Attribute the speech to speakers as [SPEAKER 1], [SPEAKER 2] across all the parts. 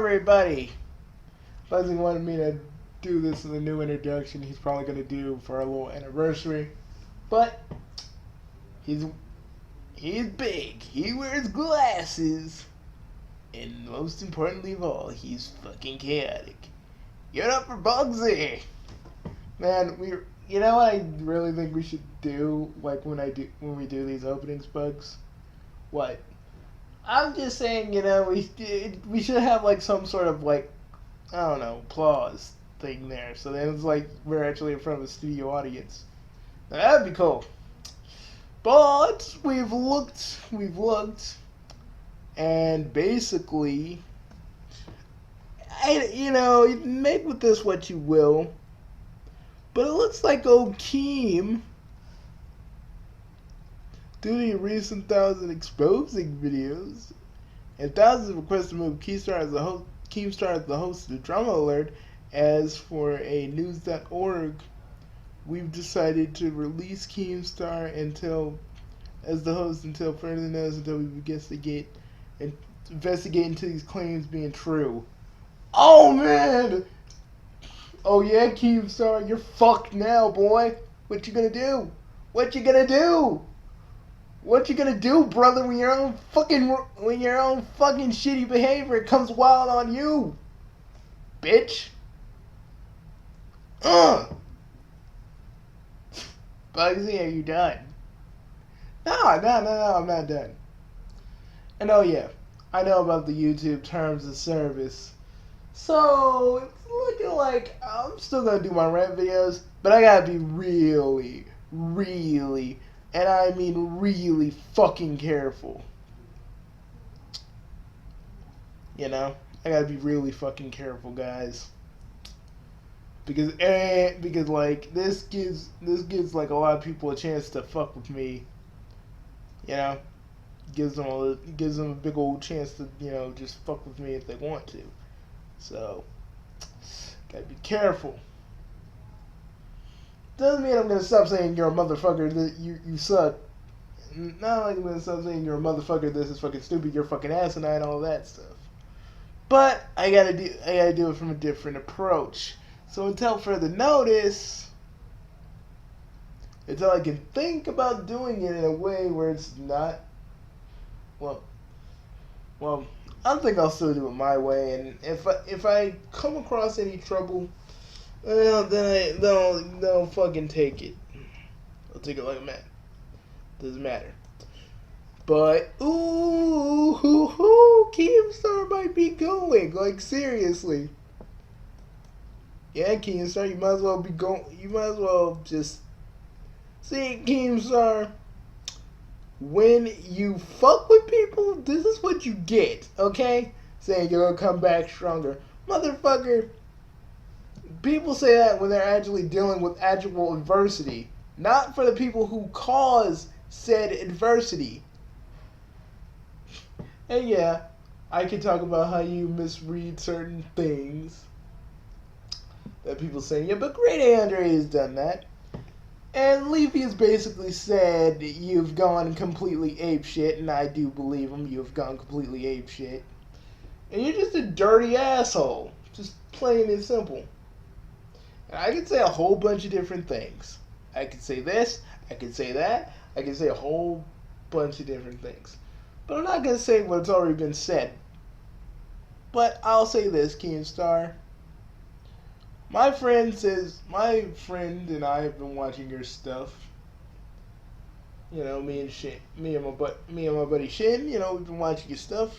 [SPEAKER 1] everybody. Fuzzy wanted me to do this as a new introduction he's probably going to do for our little anniversary. But he's big. He wears glasses. And most importantly of all, he's fucking chaotic. Get up for Bugsy! Man, you know what I really think we should do, like when we do these openings, Bugs? What? I'm just saying, we should have like some sort of like, I don't know, applause thing there. So then it's like we're actually in front of a studio audience. Now, that'd be cool. But we've looked, and basically, make with this what you will. But it looks like old Keem, due to recent thousands exposing videos and thousands of requests to move Keemstar as the host of the Drama Alert. As for a news.org, we've decided to release Keemstar as the host until further notice, until we investigate into these claims being true. Oh man! Oh yeah, Keemstar, you're fucked now, boy. What you gonna do? What you gonna do? What you gonna do, brother, when your own fucking shitty behavior comes wild on you? Bitch. Bugsy, are you done? No, I'm not done. And oh yeah, I know about the YouTube terms of service. So, it's looking like I'm still gonna do my rant videos, but I gotta be really, and I mean really fucking careful. I gotta be really fucking careful, guys. Because like this gives like a lot of people a chance to fuck with me. Gives them a big old chance to just fuck with me if they want to. So gotta be careful. Doesn't mean I'm gonna stop saying you're a motherfucker, that you suck. Not like I'm gonna stop saying you're a motherfucker, this is fucking stupid, you're fucking asinine, all that stuff. But I gotta do it from a different approach. So until further notice, until I can think about doing it in a way where it's not, well, I think I'll still do it my way. And if I come across any trouble, well, then I'll fucking take it. I'll take it like a man. Doesn't matter. But Keemstar might be going. Like seriously. Yeah, Keemstar, you might as well be going. You might as well just see, Keemstar. When you fuck with people, this is what you get. Okay, saying you're gonna come back stronger, motherfucker. People say that when they're actually dealing with actual adversity, not for the people who cause said adversity. And yeah, I can talk about how you misread certain things that people say, yeah, but Great A Andre has done that. And Leafy has basically said you've gone completely apeshit, and I do believe him, you've gone completely apeshit. And you're just a dirty asshole. Just plain and simple. And I could say a whole bunch of different things. I could say this, I could say that, I could say a whole bunch of different things. But I'm not going to say what's already been said. But I'll say this, Keemstar. My friend and I have been watching your stuff. Me and my buddy Shin, we've been watching your stuff.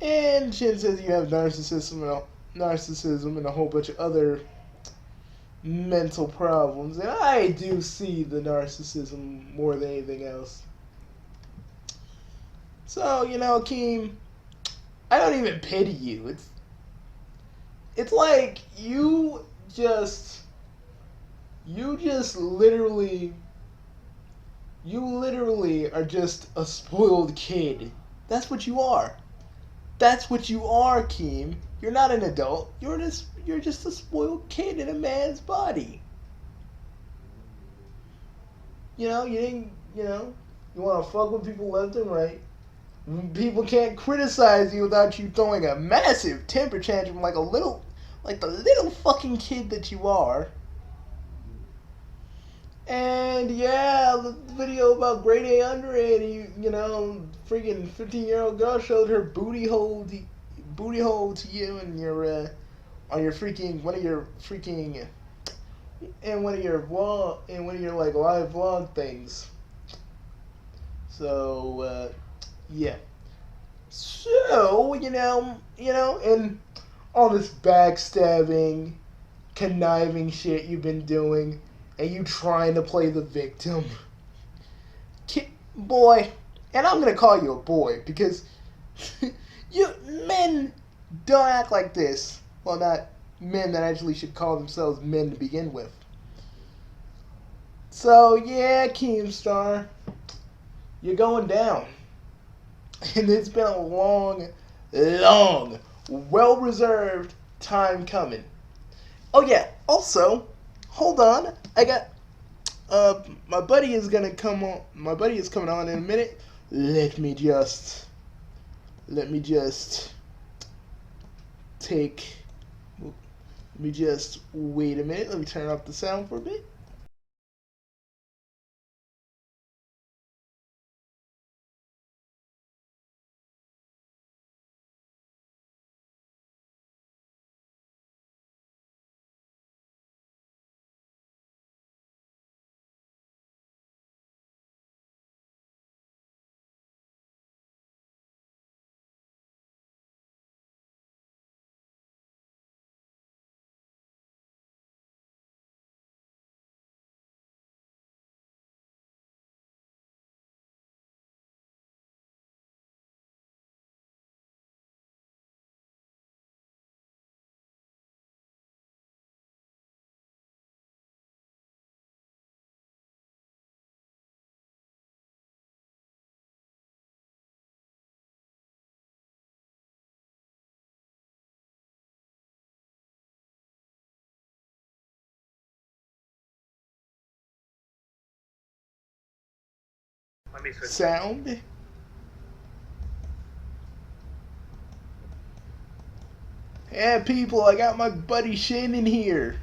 [SPEAKER 1] And Shin says you have narcissism and a whole bunch of other mental problems. And I do see the narcissism more than anything else. So, Keem, I don't even pity you. It's like you just literally are just a spoiled kid. That's what you are. That's what you are, Keem. You're not an adult. You're just a spoiled kid in a man's body. You want to fuck with people left and right. People can't criticize you without you throwing a massive temper tantrum like the little fucking kid that you are. And yeah, the video about grade A underage, freaking 15-year-old girl showed her booty hole to you and your on your freaking one of your freaking in one of your like live vlog things. So yeah. So and all this backstabbing, conniving shit you've been doing, and you trying to play the victim, boy. And I'm gonna call you a boy because you men don't act like this. Well, not men that actually should call themselves men to begin with. So yeah, Keemstar, you're going down. And it's been a long, well-reserved time coming. Oh yeah, also, hold on. I got, my buddy is gonna come on, my buddy is coming on in a minute. Let me just take, let me just wait a minute. Let me turn off the sound for a bit.
[SPEAKER 2] Let me switch.
[SPEAKER 1] Sound. Yeah, people, I got my buddy Shin in here.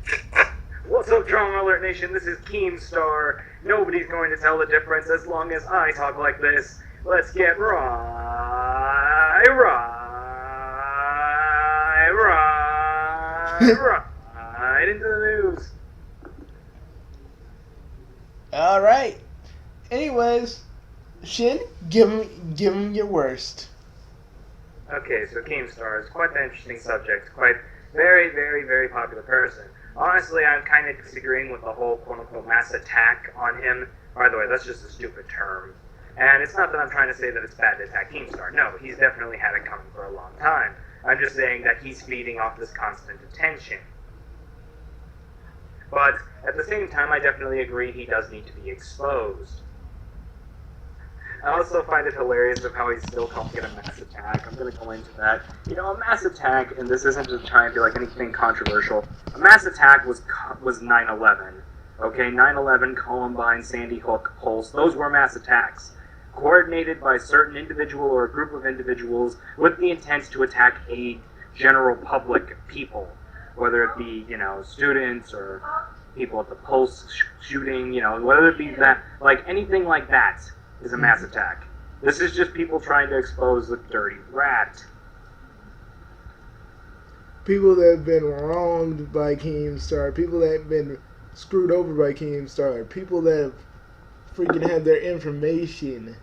[SPEAKER 2] What's up, Drama Alert Nation? This is Keemstar. Nobody's going to tell the difference as long as I talk like this. Let's get right into the news.
[SPEAKER 1] All right. Anyways, Shin, give him your worst.
[SPEAKER 2] Okay, so Keemstar is quite an interesting subject. Quite very, very, very popular person. Honestly, I'm kind of disagreeing with the whole quote-unquote mass attack on him. By the way, that's just a stupid term. And it's not that I'm trying to say that it's bad to attack Keemstar. No, he's definitely had it coming for a long time. I'm just saying that he's feeding off this constant attention. But at the same time, I definitely agree he does need to be exposed. I also find it hilarious of how he's still calling it a mass attack. I'm going to go into that. You know, a mass attack, and this isn't just trying to be like anything controversial, a mass attack was 9/11. Okay, 9/11, Columbine, Sandy Hook, Pulse, those were mass attacks. Coordinated by a certain individual or a group of individuals with the intent to attack a general public people. Whether it be, students or people at the Pulse shooting, whether it be that, like anything like that is a mass attack. This is just people trying to expose the dirty rat.
[SPEAKER 1] People that have been wronged by Keemstar, people that have been screwed over by Keemstar, people that have freaking had their information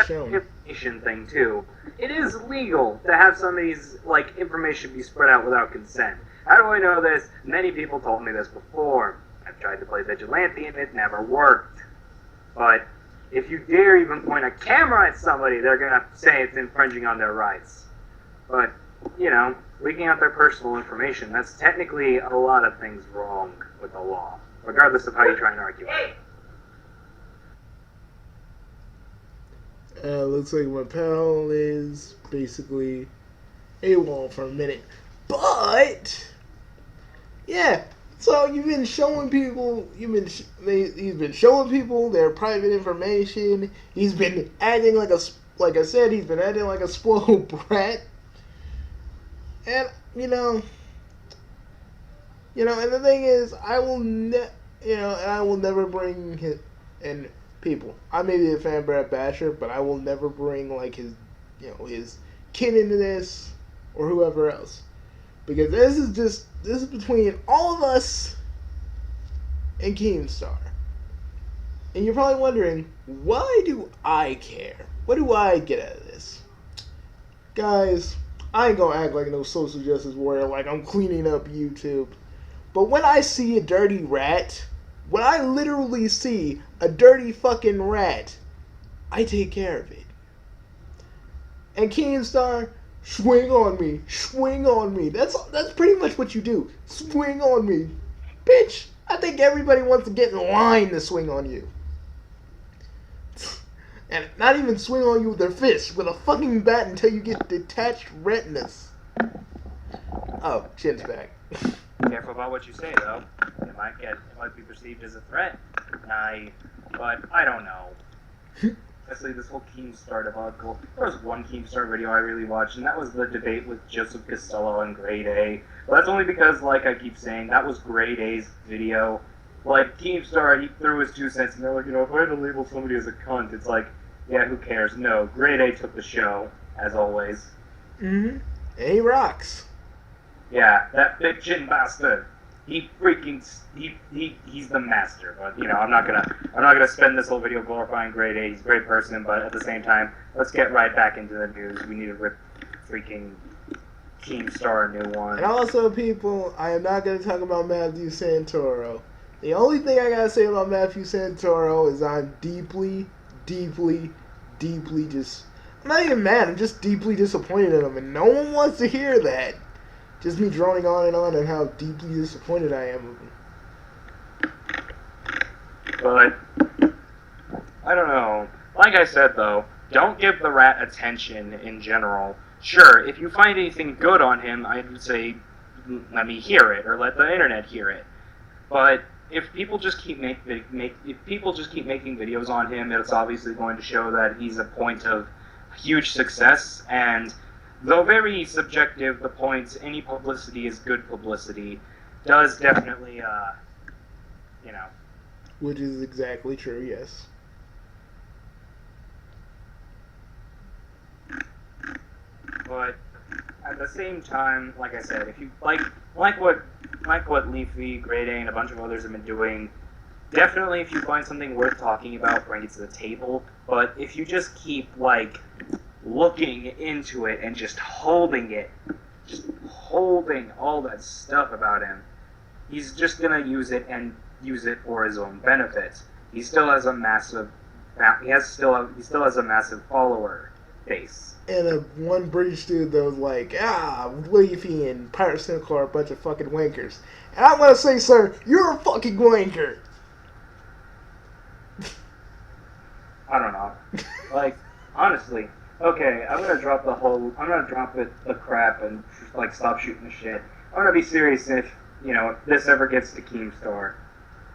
[SPEAKER 1] shown.
[SPEAKER 2] Information thing too. It is legal to have somebody's information be spread out without consent. How do I know this? Many people told me this before. I've tried to play vigilante and it never worked. But if you dare even point a camera at somebody, they're going to say it's infringing on their rights. But, leaking out their personal information, that's technically a lot of things wrong with the law, regardless of how you try and argue it.
[SPEAKER 1] Looks like my pal is basically AWOL for a minute. But, yeah, So you've been showing people, he's been showing people their private information. He's been acting like I said, he's been acting like a spoiled brat. And and the thing is, I will never bring his and people. I may be a fan Brad Basher, but I will never bring like his kid into this or whoever else, because this is between all of us and Keemstar. And you're probably wondering, why do I care? What do I get out of this? Guys, I ain't gonna act like no social justice warrior like I'm cleaning up YouTube. But when I see a dirty rat, when I literally see a dirty fucking rat, I take care of it. And Keemstar, swing on me, swing on me. That's pretty much what you do. Swing on me. Bitch, I think everybody wants to get in line to swing on you. And not even swing on you with their fist, with a fucking bat until you get detached retinas. Oh, chin's back.
[SPEAKER 2] Careful about what you say, though. It might be perceived as a threat. But I don't know. Especially this whole Keemstar debacle. There was one Keemstar video I really watched, and that was the debate with Joseph Costello and Grade A. But that's only because, like I keep saying, that was Grade A's video. Like, Keemstar, he threw his 2 cents, and they're like, if I had to label somebody as a cunt, it's like, yeah, who cares? No, Grade A took the show, as always.
[SPEAKER 1] Mm-hmm. And he rocks.
[SPEAKER 2] Yeah, that big chin bastard. He's the master. But I'm not gonna spend this whole video glorifying Grade A. He's a great person, but at the same time, let's get right back into the news. We need to rip freaking Keemstar a new one.
[SPEAKER 1] And also, people, I am not gonna talk about Matthew Santoro. The only thing I gotta say about Matthew Santoro is I'm deeply just... I'm not even mad, I'm just deeply disappointed in him, and no one wants to hear that. Just me droning on and how deeply disappointed I am of him.
[SPEAKER 2] But, I don't know. Like I said, though, don't give the rat attention in general. Sure, if you find anything good on him, I would say, let me hear it, or let the internet hear it. But if people just keep making videos on him, it's obviously going to show that he's a point of huge success. And though very subjective, the point any publicity is good publicity does definitely,
[SPEAKER 1] Which is exactly true, yes.
[SPEAKER 2] But at the same time, like I said, if you like what Leafy, Grade A, and a bunch of others have been doing, definitely if you find something worth talking about, bring it to the table. But if you just keep looking into it and just holding all that stuff about him, he's just gonna use it for his own benefit. He still has a massive follower base.
[SPEAKER 1] And one British dude that was like, Leafy and Pirate Cynical are a bunch of fucking wankers. And I'm gonna say, sir, you're a fucking wanker.
[SPEAKER 2] I don't know. Honestly, okay, I'm gonna drop the crap and stop shooting the shit. I'm gonna be serious if this ever gets to Keemstar.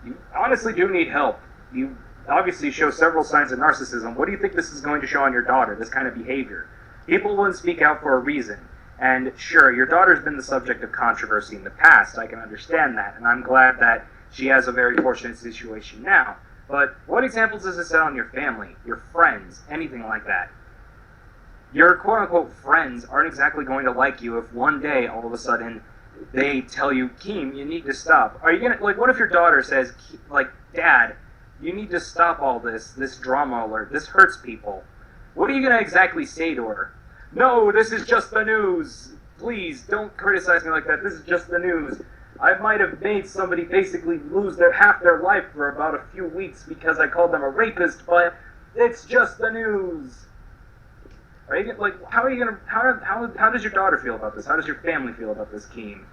[SPEAKER 2] You honestly do need help. You obviously show several signs of narcissism. What do you think this is going to show on your daughter, this kind of behavior? People wouldn't speak out for a reason. And sure, your daughter's been the subject of controversy in the past. I can understand that. And I'm glad that she has a very fortunate situation now. But what examples does this set on your family, your friends, anything like that? Your quote-unquote friends aren't exactly going to like you if one day, all of a sudden, they tell you, Keem, you need to stop. Are you gonna, what if your daughter says, Dad, you need to stop all this drama alert, this hurts people. What are you gonna exactly say to her? No, this is just the news. Please, don't criticize me like that. This is just the news. I might have made somebody basically lose half their life for about a few weeks because I called them a rapist, but it's just the news. Are you how does your daughter feel about this? How does your family feel about this, Keem?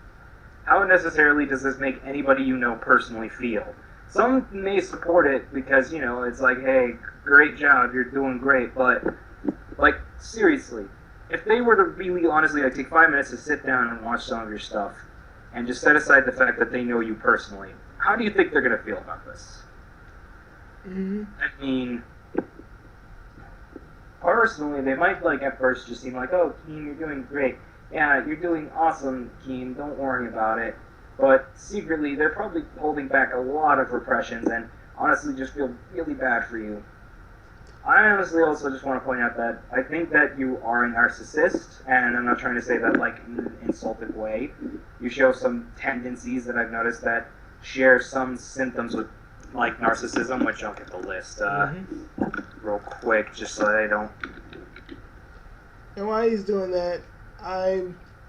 [SPEAKER 2] How necessarily does this make anybody you know personally feel? Some may support it because, it's like, hey, great job, you're doing great, but, seriously, if they were to really honestly, take 5 minutes to sit down and watch some of your stuff, and just set aside the fact that they know you personally, how do you think they're going to feel about this?
[SPEAKER 1] Mm-hmm.
[SPEAKER 2] I mean, personally, they might, like, at first just seem like, oh, Keem, you're doing great. Yeah, you're doing awesome, Keem, don't worry about it. But secretly, they're probably holding back a lot of repressions and honestly just feel really bad for you. I honestly also just want to point out that I think that you are a narcissist, and I'm not trying to say that like in an insulted way. You show some tendencies that I've noticed that share some symptoms with like narcissism, which I'll get the list real quick just so I don't.
[SPEAKER 1] And while he's doing that, I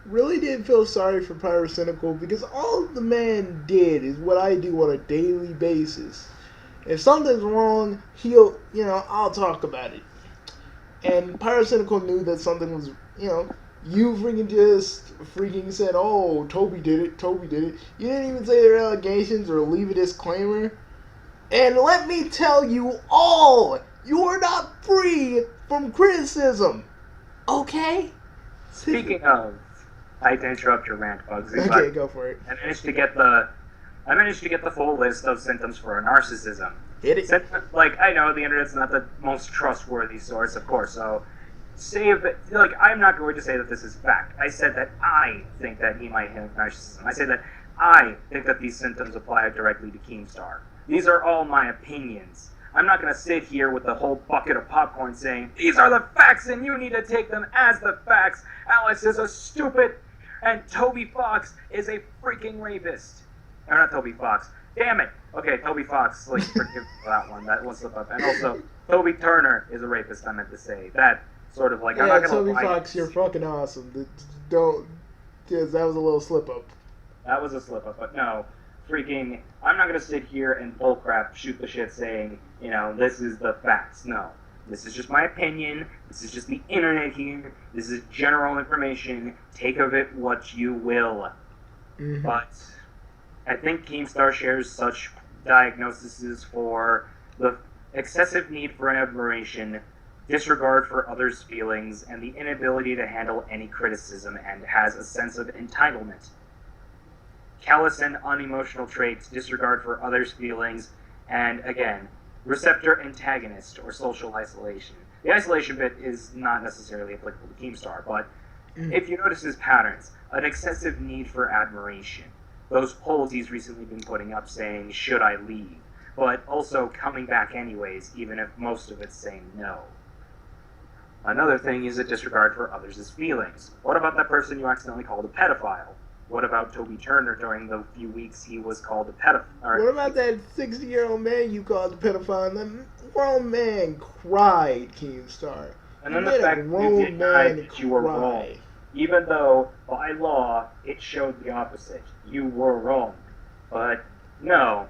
[SPEAKER 1] really did feel sorry for Pyrocynical because all the man did is what I do on a daily basis. If something's wrong, I'll talk about it. And Pyrocynical knew that something was, you freaking said, oh, Toby did it. You didn't even say their allegations or leave a disclaimer. And let me tell you all, you are not free from criticism. Okay?
[SPEAKER 2] Speaking of, I hate to interrupt your rant, Bugsy.
[SPEAKER 1] Okay, go for it.
[SPEAKER 2] I managed to get the full list of symptoms for a narcissism.
[SPEAKER 1] Hit it.
[SPEAKER 2] Like, I know the internet's not the most trustworthy source, of course, so I'm not going to say that this is fact. I said that I think that he might have narcissism. I said that I think that these symptoms apply directly to Keemstar. These are all my opinions. I'm not going to sit here with a whole bucket of popcorn saying, these are the facts and you need to take them as the facts. Alice is a stupid and Toby Fox is a freaking rapist. Or not Toby Fox. Damn it. Okay, Toby Fox, like, forgive that one. That one slipped up. And also, Toby Turner is a rapist, I meant to say. That sort of, like,
[SPEAKER 1] yeah,
[SPEAKER 2] I'm not going to
[SPEAKER 1] Toby Fox, you're fucking awesome. Don't, because that was a little slip-up.
[SPEAKER 2] That was a slip-up, but no. Freaking, I'm not going to sit here and bullcrap, shoot the shit saying, this is the facts. No. This is just my opinion. This is just the internet here. This is general information. Take of it what you will.
[SPEAKER 1] Mm-hmm.
[SPEAKER 2] But I think Keemstar shares such diagnoses for the excessive need for admiration, disregard for others' feelings, and the inability to handle any criticism, and has a sense of entitlement. Callous and unemotional traits, disregard for others' feelings, and again, receptor antagonist or social isolation. The isolation bit is not necessarily applicable to Keemstar, but if you notice his patterns, an excessive need for admiration. Those polls he's recently been putting up saying, should I leave? But also coming back anyways, even if most of it's saying no. Another thing is a disregard for others' feelings. What about that person you accidentally called a pedophile? What about Toby Turner during the few weeks he was called a pedophile?
[SPEAKER 1] What about that 60-year-old man you called a pedophile? And that grown man cried, Keemstar.
[SPEAKER 2] And then the fact you denied that you were wrong. Even though, by law, it showed the opposite. You were wrong. But, no.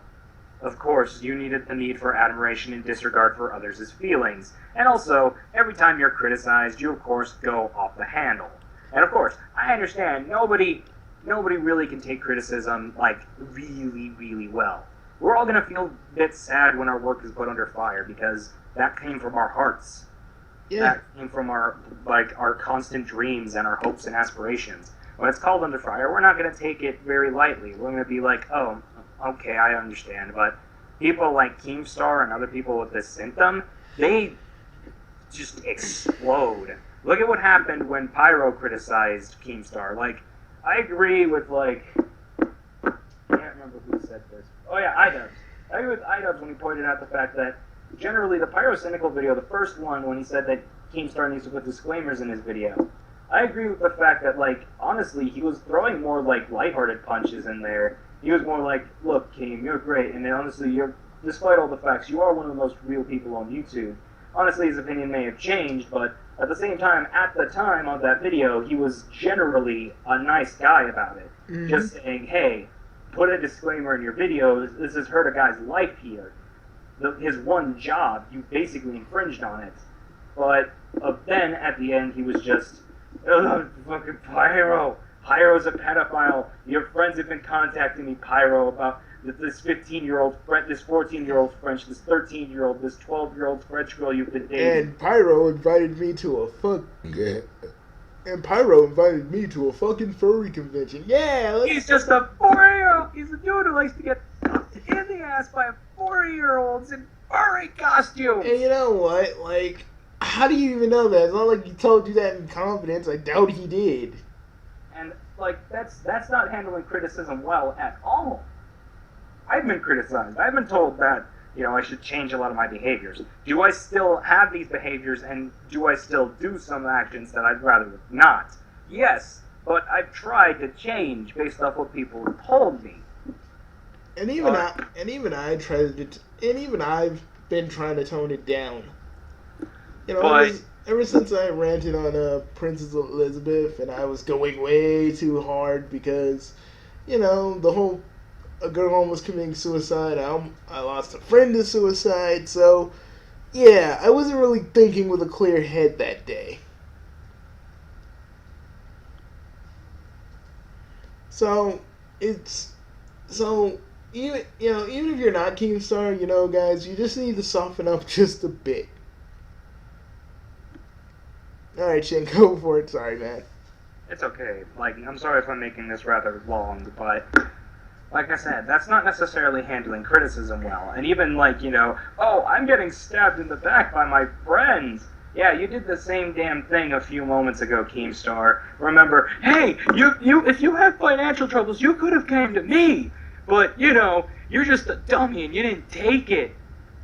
[SPEAKER 2] Of course, you needed the need for admiration and disregard for others' feelings. And also, every time you're criticized, you of course go off the handle. And of course, I understand, nobody really can take criticism, like, really, really well. We're all gonna feel a bit sad when our work is put under fire, because that came from our hearts.
[SPEAKER 1] Yeah.
[SPEAKER 2] That came from our constant dreams and our hopes and aspirations. When it's called under fire, we're not going to take it very lightly. We're going to be like, oh, okay, I understand. But people like Keemstar and other people with this symptom, they just explode. Look at what happened when Pyro criticized Keemstar. Like, I agree with, like, I can't remember who said this. Oh yeah, iDubbbz. I agree with iDubbbz when he pointed out the fact that generally, the Pyrocynical video, the first one, when he said that Keemstar needs to put disclaimers in his video, I agree with the fact that, like, honestly, he was throwing more, like, lighthearted punches in there. He was more like, look, Keem, you're great, and then honestly, despite all the facts, you are one of the most real people on YouTube. Honestly, his opinion may have changed, but at the same time, at the time of that video, he was generally a nice guy about it. Mm-hmm. Just saying, hey, put a disclaimer in your video, this has hurt a guy's life here. His one job, you basically infringed on it. But then, at the end, he was just, ugh, fucking Pyro. Pyro's a pedophile. Your friends have been contacting me, Pyro, about this 15-year-old, this 14-year-old French, this 13-year-old, this 12-year-old French girl you've been dating.
[SPEAKER 1] And Pyro invited me to a fuck. And Pyro invited me to a fucking furry convention. Yeah, let's...
[SPEAKER 2] He's just a 4-year-old. He's a dude who likes to get fucked in the ass by 4-year-olds in furry costumes.
[SPEAKER 1] And you know what? Like, how do you even know that? It's not like he told you that in confidence. I doubt he did.
[SPEAKER 2] And like that's not handling criticism well at all. I've been criticized. I've been told that, I should change a lot of my behaviors. Do I still have these behaviors, and do I still do some actions that I'd rather not? Yes, but I've tried to change based off what people told me.
[SPEAKER 1] And even I've been trying to tone it down. Ever since I ranted on Princess Elizabeth, and I was going way too hard because, a girl almost committing suicide. I lost a friend to suicide, so yeah, I wasn't really thinking with a clear head that day. So even if you're not Keemstar, guys, you just need to soften up just a bit. All right, Shin, go for it. Sorry, man.
[SPEAKER 2] It's okay. I'm sorry if I'm making this rather long, but like I said, that's not necessarily handling criticism well. And even oh, I'm getting stabbed in the back by my friends. Yeah, you did the same damn thing a few moments ago, Keemstar. Remember, hey, you if you have financial troubles, you could have came to me. But, you're just a dummy and you didn't take it.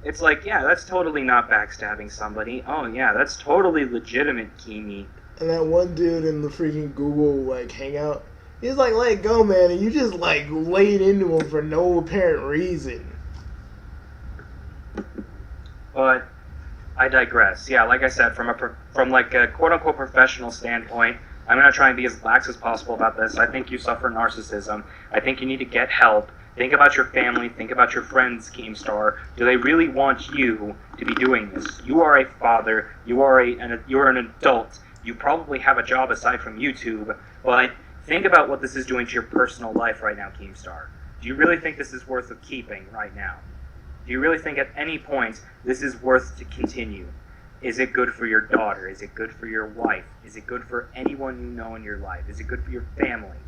[SPEAKER 2] It's like, yeah, that's totally not backstabbing somebody. Oh, yeah, that's totally legitimate, Keemy.
[SPEAKER 1] And that one dude in the freaking Google, hangout, he's like, let it go, man, and you just, laid into him for no apparent reason.
[SPEAKER 2] But I digress. Yeah, like I said, from a quote-unquote professional standpoint, I'm going to try and be as lax as possible about this. I think you suffer narcissism. I think you need to get help. Think about your family. Think about your friends, Keemstar. Do they really want you to be doing this? You are a father. You're an adult. You probably have a job aside from YouTube. But think about what this is doing to your personal life right now, Keemstar. Do you really think this is worth of keeping right now? Do you really think at any point this is worth to continue? Is it good for your daughter? Is it good for your wife? Is it good for anyone you know in your life? Is it good for your family?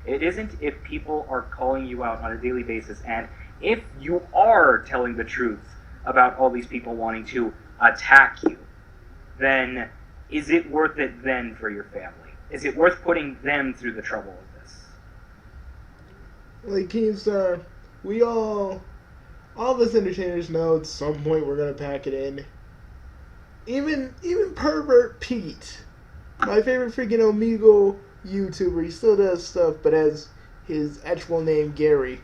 [SPEAKER 2] It isn't if people are calling you out on a daily basis, and if you are telling the truth about all these people wanting to attack you, then is it worth it then for your family? Is it worth putting them through the trouble of this?
[SPEAKER 1] Keemstar, we all of us entertainers know at some point we're gonna pack it in. Even Pervert Pete, my favorite freaking Omegle YouTuber, he still does stuff, but as his actual name Gary,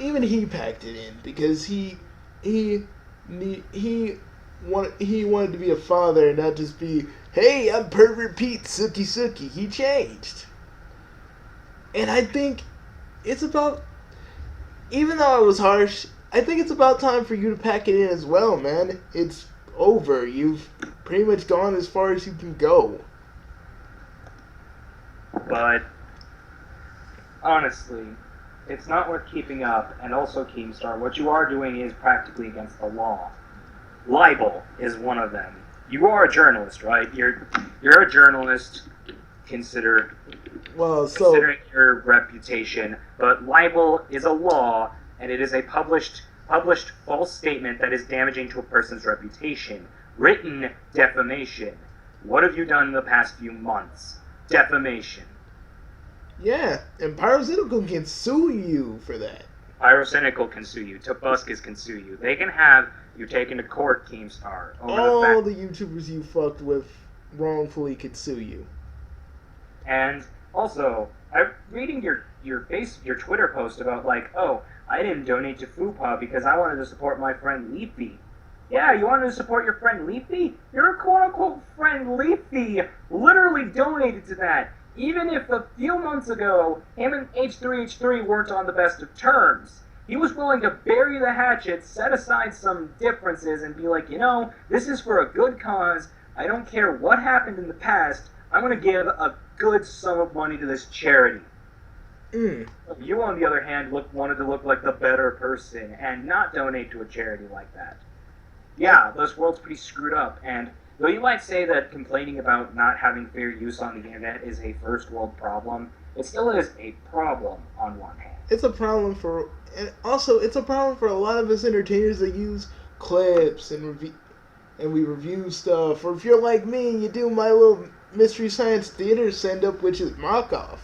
[SPEAKER 1] even he packed it in because he wanted to be a father and not just be, hey, I'm Pervert Pete, sookie sookie. He changed, and I think it's about. Even though I was harsh, I think it's about time for you to pack it in as well, man. It's over. You've pretty much gone as far as you can go.
[SPEAKER 2] But honestly, it's not worth keeping up. And also, Keemstar, what you are doing is practically against the law. Libel is one of them. You are a journalist, right? You're a journalist. Considering your reputation, but libel is a law, and it is a published false statement that is damaging to a person's reputation. Written defamation. What have you done in the past few months? Defamation.
[SPEAKER 1] Yeah, and Pyrocynical can sue you for that.
[SPEAKER 2] Pyrocynical can sue you. Tobuscus can sue you. They can have you taken to court, Keemstar.
[SPEAKER 1] All the YouTubers you fucked with wrongfully could sue you.
[SPEAKER 2] And also, I'm reading your Twitter post about oh, I didn't donate to Fupa because I wanted to support my friend Leafy. Yeah, you wanted to support your friend Leafy? Your quote-unquote friend Leafy literally donated to that. Even if a few months ago, him and H3H3 weren't on the best of terms. He was willing to bury the hatchet, set aside some differences, and be like, this is for a good cause. I don't care what happened in the past. I'm going to give a good sum of money to this charity. You, on the other hand, wanted to look like the better person and not donate to a charity like that. Yeah, this world's pretty screwed up, and Though you might say that complaining about not having fair use on the internet is a first world problem, it still is a problem on one hand.
[SPEAKER 1] It's a problem for, and also it's a problem for a lot of us entertainers that use clips and we review stuff. Or if you're like me, you do my little Mystery Science Theater send up, which is mock off.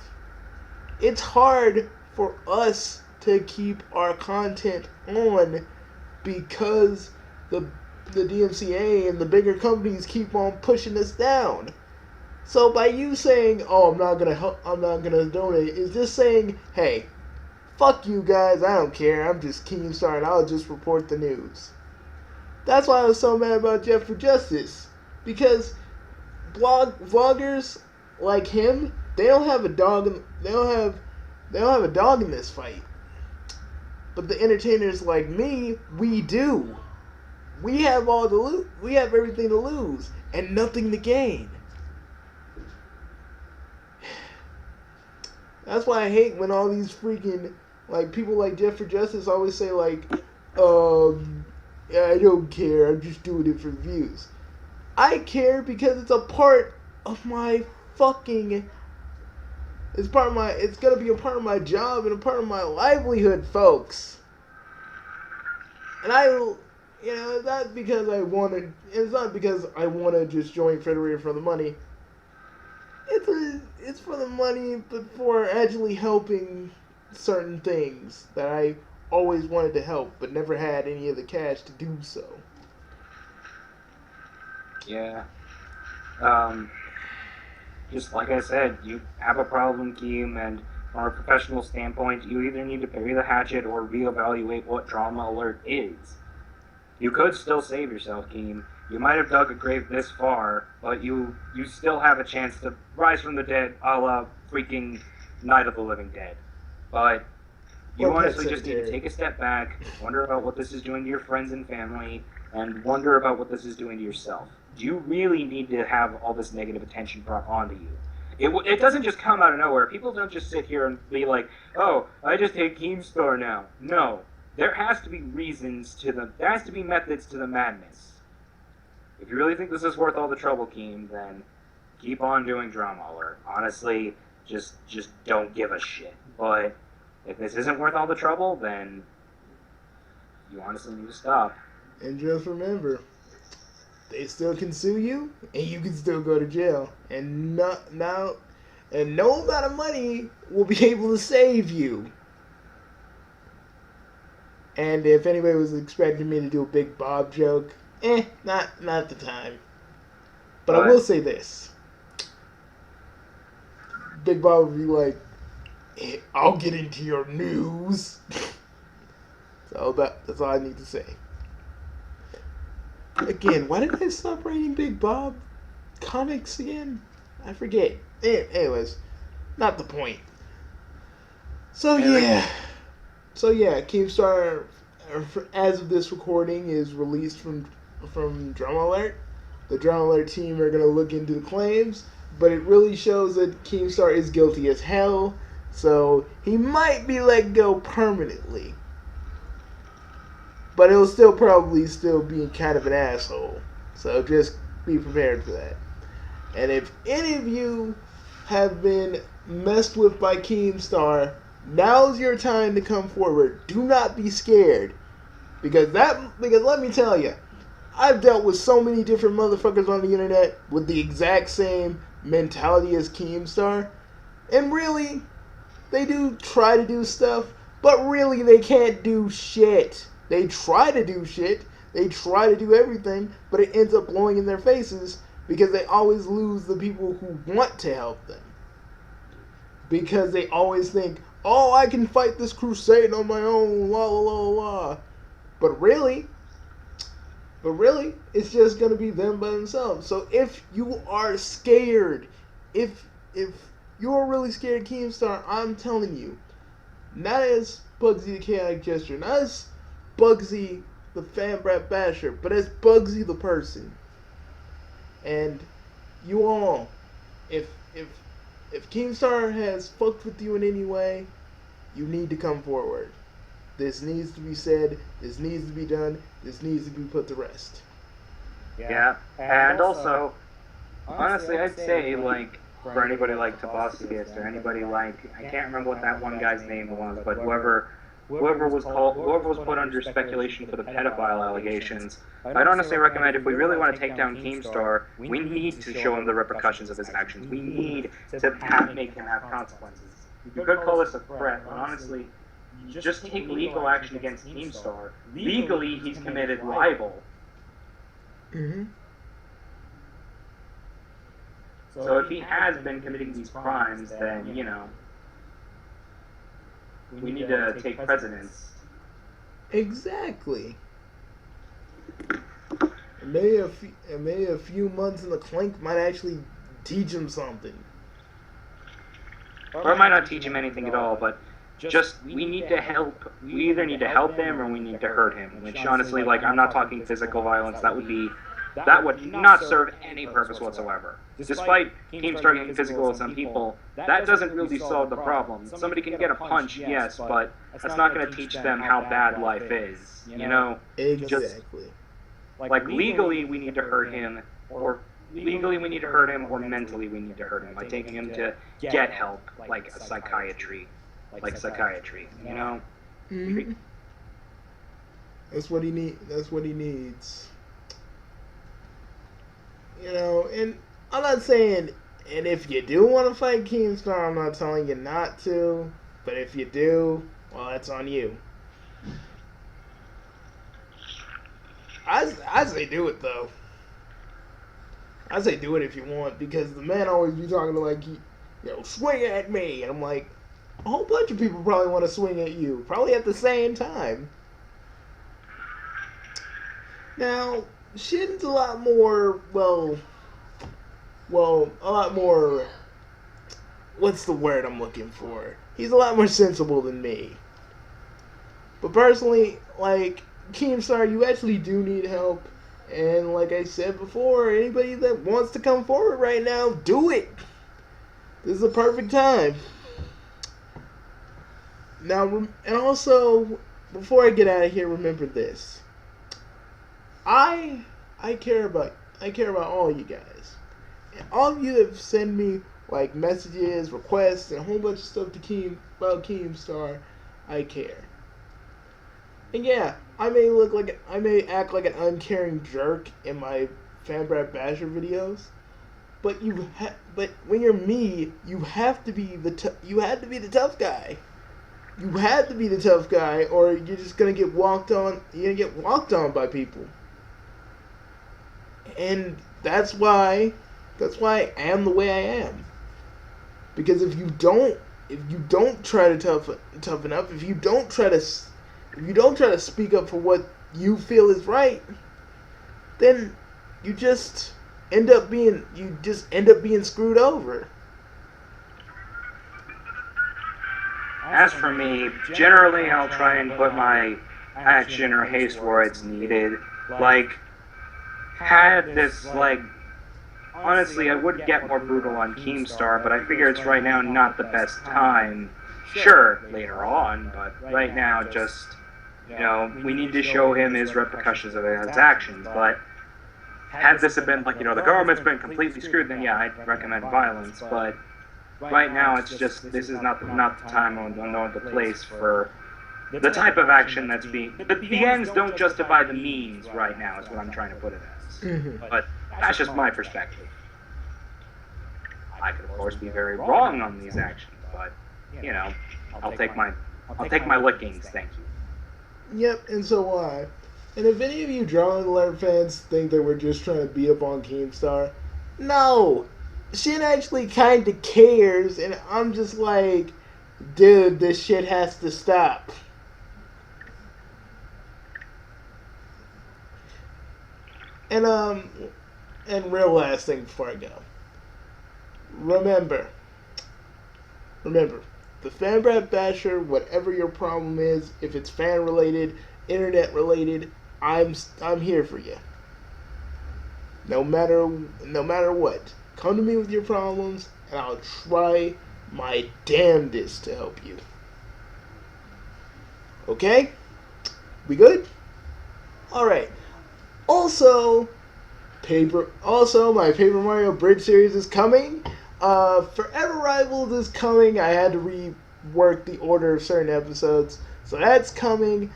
[SPEAKER 1] It's hard for us to keep our content on because the DMCA and the bigger companies keep on pushing us down. So by you saying, "Oh, I'm not gonna help, I'm not gonna donate," is just saying, "Hey, fuck you guys, I don't care. I'm just Keemstar and I'll just report the news." That's why I was so mad about Jeff for Justice, because vloggers like him, they don't have a dog in, they don't have a dog in this fight. But the entertainers like me, we do. We have all the we have everything to lose and nothing to gain. That's why I hate when all these freaking like people like Jeff for Justice always say like, yeah, I don't care. I'm just doing it for views. I care because it's a part of my fucking. It's part of my. It's gonna be a part of my job and a part of my livelihood, folks. And it's not because I want to. It's not because I want to just join Federated for the money. It's for the money, but for actually helping certain things that I always wanted to help, but never had any of the cash to do so.
[SPEAKER 2] Yeah. Just like I said, you have a problem, Keem, and from a professional standpoint, you either need to bury the hatchet or reevaluate what Drama Alert is. You could still save yourself, Keem. You might have dug a grave this far, but you still have a chance to rise from the dead, a la freaking Night of the Living Dead. But you honestly just need to take a step back, wonder about what this is doing to your friends and family, and wonder about what this is doing to yourself. Do you really need to have all this negative attention brought onto you? It doesn't just come out of nowhere. People don't just sit here and be like, "Oh, I just hate Keemstar now." No, there has to be reasons to there has to be methods to the madness. If you really think this is worth all the trouble, Keem, then keep on doing Drama Alert. Honestly, just don't give a shit. But if this isn't worth all the trouble, then you honestly need to stop.
[SPEAKER 1] And just remember, they still can sue you, and you can still go to jail. And no amount of money will be able to save you. And if anybody was expecting me to do a Big Bob joke, not the time. But I will say this. Big Bob would be like, I'll get into your news. So that's all I need to say. Again, why did I stop writing Big Bob comics again? I forget. Anyways, not the point. So yeah, Keemstar, as of this recording, is released from Drama Alert. The Drama Alert team are gonna look into the claims, but it really shows that Keemstar is guilty as hell. So he might be let go permanently. But he'll still probably be kind of an asshole. So just be prepared for that. And if any of you have been messed with by Keemstar, now's your time to come forward. Do not be scared. Because let me tell you, I've dealt with so many different motherfuckers on the internet with the exact same mentality as Keemstar. And really, they do try to do stuff, but really they can't do shit. They try to do shit, they try to do everything, but it ends up blowing in their faces because they always lose the people who want to help them. Because they always think, oh, I can fight this crusade on my own, la la la la. But really, it's just going to be them by themselves. So if you are scared, if you're really scared of Keemstar, I'm telling you, not as Bugsy the Chaotic Gesture, not as Bugsy the Fan Brat Basher, but as Bugsy the person. And you all, if Keemstar has fucked with you in any way, you need to come forward. This needs to be said, this needs to be done, this needs to be put to rest.
[SPEAKER 2] Yeah, and also, honestly, I'd say, like, for anybody like Toboscus or anybody like, I can't remember what that one guy's name was, but whoever was put under speculation for the pedophile allegations, I'd honestly recommend, if we really want to take down Keemstar, we need to show him the repercussions of his actions. We need to make him have consequences. You could call this a threat, but honestly, just take legal action against Keemstar. Legally, he's committed libel.
[SPEAKER 1] Mm-hmm.
[SPEAKER 2] So if he has been committing these crimes, then, we need to take precedence.
[SPEAKER 1] Exactly. And maybe a few months in the clink might actually teach him something.
[SPEAKER 2] Or it might not teach him anything at all, but just, we need to help. We either need to help him or we need to hurt him. Which, honestly, like, I'm not talking physical violence. That would not serve any purpose whatsoever. Despite Keemstar getting physical with some people, that doesn't really solve the problem. Somebody can get a punch, yes, but that's not going to teach them how bad life is.
[SPEAKER 1] Exactly.
[SPEAKER 2] Just, like, legally we need to hurt him, or mentally we need to hurt him by taking him to get help, like psychiatry.
[SPEAKER 1] Mm-hmm. That's what he needs. And I'm not saying, and if you do want to fight Keemstar, I'm not telling you not to, but if you do, well, that's on you. I say do it, though. I say do it if you want, because the man always be talking to, like, swing at me, and I'm like, a whole bunch of people probably want to swing at you, probably at the same time. Now, Shin's a lot more, a lot more, what's the word I'm looking for? He's a lot more sensible than me. But personally, like, Keemstar, you actually do need help. And like I said before, anybody that wants to come forward right now, do it. This is the perfect time. Now, and also, before I get out of here, remember this. I care about all you guys. And all of you that send me like messages, requests, and a whole bunch of stuff to about Keemstar, I care. And yeah, I may act like an uncaring jerk in my Fanbrat Basher videos, but but when you're me, you have to be the tough guy. You have to be the tough guy, or you're just gonna get walked on. You're gonna get walked on by people, and that's why I am the way I am. Because if you don't try to toughen up, if you don't try to speak up for what you feel is right, then you just end up being screwed over.
[SPEAKER 2] As for me, generally I'll try and put my action or haste where it's needed. Like, had this, like, honestly, I would get more brutal on Keemstar, but I figure it's right now not the best time. Sure, later on, but right now, just, we need to show him his repercussions of his actions. But had this have been like, the government's been completely screwed, then yeah, I'd recommend violence. But right now, it's just, this is not the time nor the place for the type of action that's being. The ends don't justify the means right now, is what I'm trying to put it as.
[SPEAKER 1] Mm-hmm.
[SPEAKER 2] But that's just my perspective. I could, of course, be very wrong on these actions, but I'll take my lickings. Thank you.
[SPEAKER 1] Yep, and so will I. And if any of you Drawing the Letter fans think that we're just trying to beat up on Keemstar, no. Shin actually kind of cares, and I'm just like, dude, this shit has to stop. And real last thing before I go. Remember, the Fanbrat Basher, whatever your problem is, if it's fan related, internet related, I'm here for you. No matter what. Come to me with your problems, and I'll try my damnedest to help you. Okay? We good? Alright. Also, My Paper Mario Bridge series is coming. Forever Rivals is coming. I had to rework the order of certain episodes, so that's coming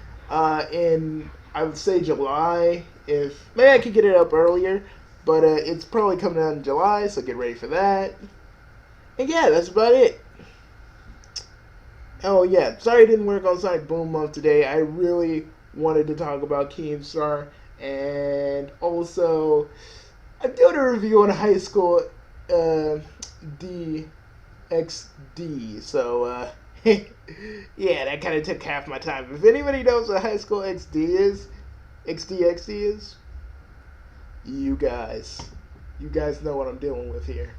[SPEAKER 1] in, I would say, July. If maybe I could get it up earlier, but it's probably coming out in July, so get ready for that. And yeah, that's about it. Oh yeah, sorry I didn't work on Sonic Boom Month today. I really wanted to talk about Keemstar, and also I'm doing a review on High School DxD. So yeah, that kind of took half my time. If anybody knows what High School XD is, you guys know what I'm dealing with here.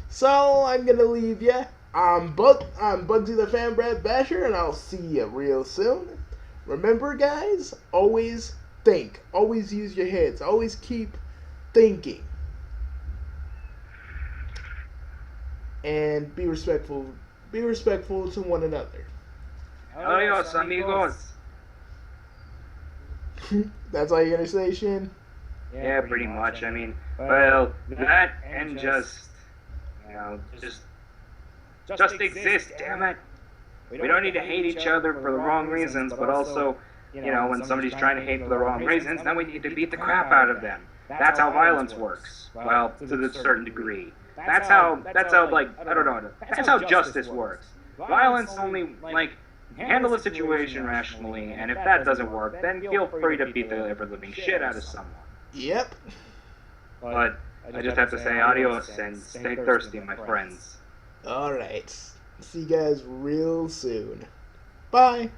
[SPEAKER 1] So I'm gonna leave ya. I'm Bugsy the Fan Brad Basher, and I'll see you real soon. Remember, guys, always think. Always use your heads. Always keep thinking. And be respectful. Be respectful to one another.
[SPEAKER 2] Adios, amigos.
[SPEAKER 1] That's all you're gonna say, Shin?
[SPEAKER 2] Yeah, pretty much. I mean, well, that and just, you know, just exist, damn it. We don't need to hate each other for the wrong reasons, but also, you know, when somebody's trying to hate for the wrong reasons, then we need to beat the crap out of them. That's how violence works. Well, to a certain degree. That's how, like, I don't know, that's how justice works. Violence only, like, handle the situation rationally, and if that doesn't work, then feel free to beat the ever-living shit out of someone.
[SPEAKER 1] Yep.
[SPEAKER 2] But I just have to say adios and stay thirsty, my friends.
[SPEAKER 1] Alright. See you guys real soon. Bye.